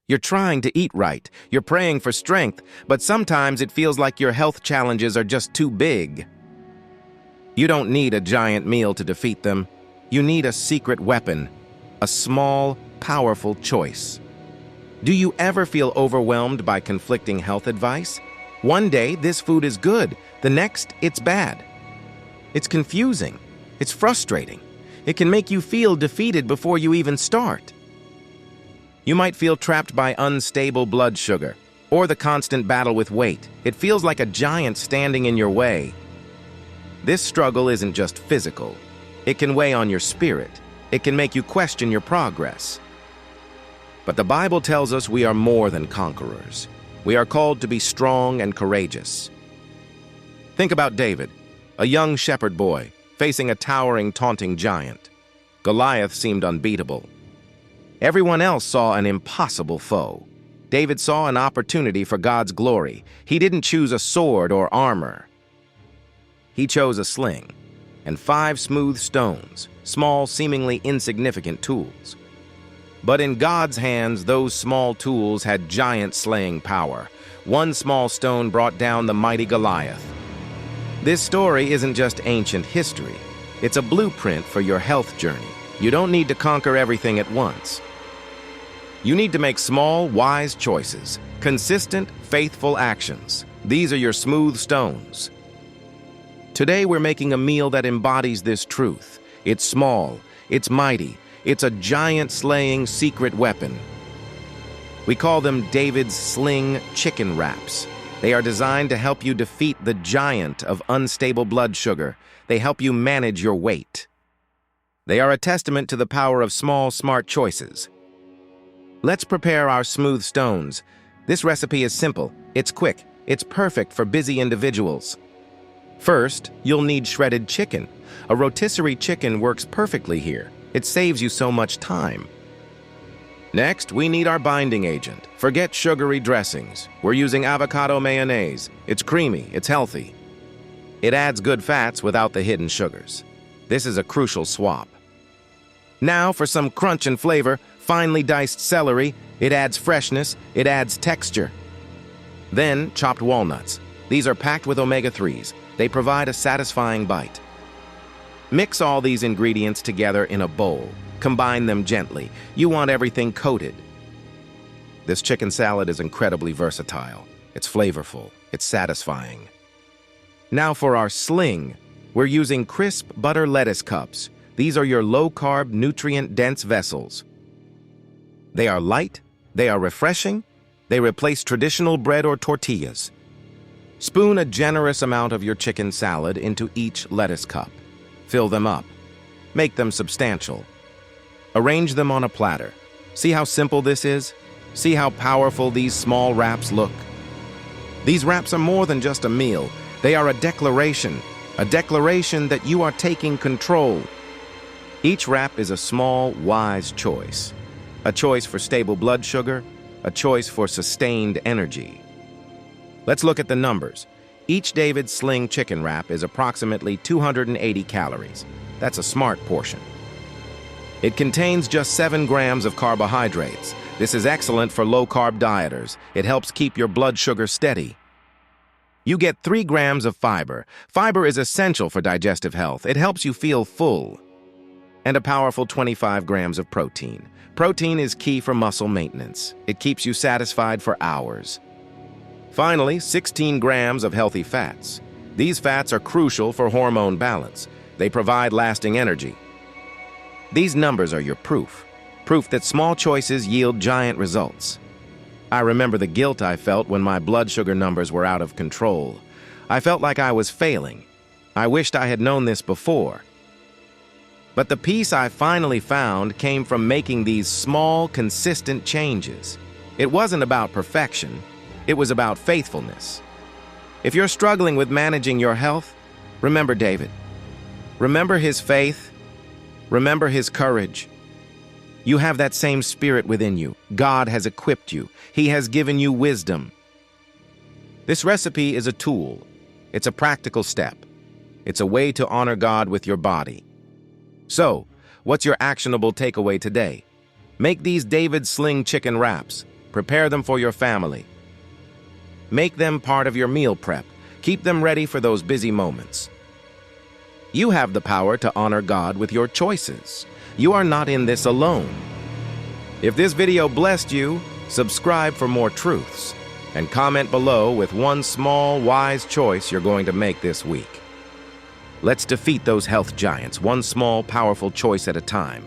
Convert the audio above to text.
You're trying to eat right, you're praying for strength, but sometimes it feels like your health challenges are just too big. You don't need a giant meal to defeat them. You need a secret weapon, a small, powerful choice. Do you ever feel overwhelmed by conflicting health advice? One day, this food is good. The next, it's bad. It's confusing. It's frustrating. It can make you feel defeated before you even start. You might feel trapped by unstable blood sugar or the constant battle with weight. It feels like a giant standing in your way. This struggle isn't just physical. It can weigh on your spirit. It can make you question your progress. But the Bible tells us we are more than conquerors. We are called to be strong and courageous. Think about David, a young shepherd boy facing a towering, taunting giant. Goliath seemed unbeatable. Everyone else saw an impossible foe. David saw an opportunity for God's glory. He didn't choose a sword or armor. He chose a sling and 5 smooth stones, small, seemingly insignificant tools. But in God's hands, those small tools had giant slaying power. One small stone brought down the mighty Goliath. This story isn't just ancient history. It's a blueprint for your health journey. You don't need to conquer everything at once. You need to make small, wise choices, consistent, faithful actions. These are your smooth stones. Today, we're making a meal that embodies this truth. It's small, it's mighty, it's a giant-slaying secret weapon. We call them David's Sling Chicken Wraps. They are designed to help you defeat the giant of unstable blood sugar. They help you manage your weight. They are a testament to the power of small, smart choices. Let's prepare our smooth stones. This recipe is simple, it's quick, it's perfect for busy individuals. First, you'll need shredded chicken. A rotisserie chicken works perfectly here. It saves you so much time. Next, we need our binding agent. Forget sugary dressings. We're using avocado mayonnaise. It's creamy, it's healthy. It adds good fats without the hidden sugars. This is a crucial swap. Now for some crunch and flavor, finely diced celery. It adds freshness, it adds texture. Then, chopped walnuts. These are packed with omega-3s. They provide a satisfying bite. Mix all these ingredients together in a bowl. Combine them gently. You want everything coated. This chicken salad is incredibly versatile. It's flavorful. It's satisfying. Now for our sling. We're using crisp butter lettuce cups. These are your low-carb, nutrient-dense vessels. They are light, they are refreshing, they replace traditional bread or tortillas. Spoon a generous amount of your chicken salad into each lettuce cup. Fill them up. Make them substantial. Arrange them on a platter. See how simple this is? See how powerful these small wraps look? These wraps are more than just a meal. They are a declaration that you are taking control. Each wrap is a small, wise choice. A choice for stable blood sugar, a choice for sustained energy. Let's look at the numbers. Each David Sling chicken wrap is approximately 280 calories. That's a smart portion. It contains just 7 grams of carbohydrates. This is excellent for low-carb dieters. It helps keep your blood sugar steady. You get 3 grams of fiber. Fiber is essential for digestive health. It helps you feel full. And a powerful 25 grams of protein. Protein is key for muscle maintenance. It keeps you satisfied for hours. Finally, 16 grams of healthy fats. These fats are crucial for hormone balance. They provide lasting energy. These numbers are your proof that small choices yield giant results. I remember the guilt I felt when my blood sugar numbers were out of control. I felt like I was failing. I wished I had known this before. But the peace I finally found came from making these small, consistent changes. It wasn't about perfection. It was about faithfulness. If you're struggling with managing your health, remember David. Remember his faith. Remember his courage. You have that same spirit within you. God has equipped you. He has given you wisdom. This recipe is a tool. It's a practical step. It's a way to honor God with your body. So, what's your actionable takeaway today? Make these David Sling chicken wraps. Prepare them for your family. Make them part of your meal prep. Keep them ready for those busy moments. You have the power to honor God with your choices. You are not in this alone. If this video blessed you, subscribe for more truths, and comment below with one small, wise choice you're going to make this week. Let's defeat those health giants, one small, powerful choice at a time.